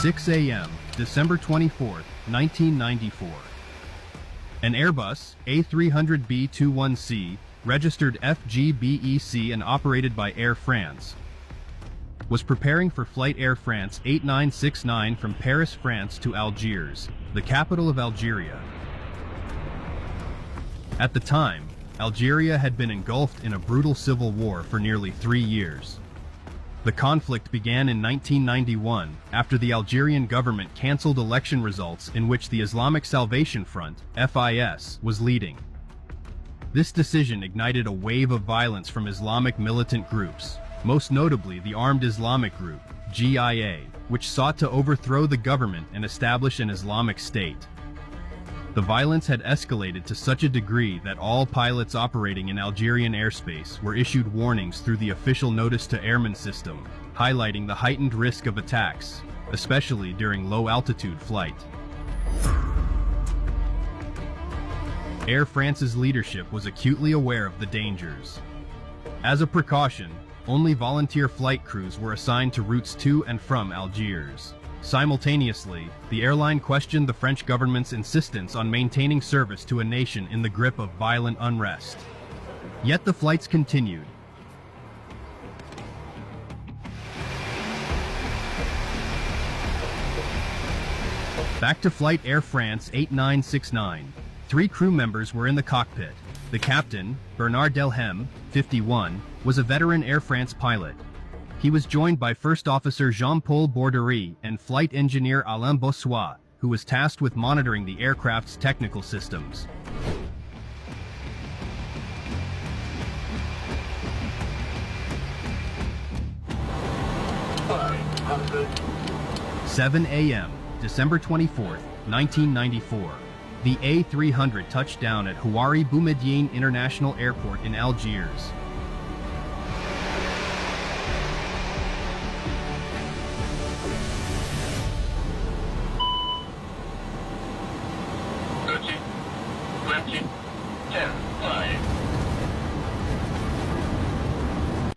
6 a.m., December 24, 1994. An Airbus A300B-21C, registered FGBEC and operated by Air France, was preparing for flight Air France 8969 from Paris, France to Algiers, the capital of Algeria. At the time, Algeria had been engulfed in a brutal civil war for nearly 3 years. The conflict began in 1991 after the Algerian government canceled election results in which the Islamic Salvation Front, FIS, was leading. This decision ignited a wave of violence from Islamic militant groups, most notably the Armed Islamic Group, GIA, which sought to overthrow the government and establish an Islamic State. The violence had escalated to such a degree that all pilots operating in Algerian airspace were issued warnings through the official Notice to Airmen system, highlighting the heightened risk of attacks, especially during low-altitude flight. Air France's leadership was acutely aware of the dangers. As a precaution, only volunteer flight crews were assigned to routes to and from Algiers. Simultaneously, the airline questioned the French government's insistence on maintaining service to a nation in the grip of violent unrest. Yet the flights continued. Back to flight Air France 8969. 3 crew members were in the cockpit. The captain, Bernard Delhem, 51, was a veteran Air France pilot. He was joined by First Officer Jean-Paul Borderie and Flight Engineer Alain Bossois, who was tasked with monitoring the aircraft's technical systems. 7 a.m., December 24th, 1994. The A300 touched down at Houari Boumediene International Airport in Algiers.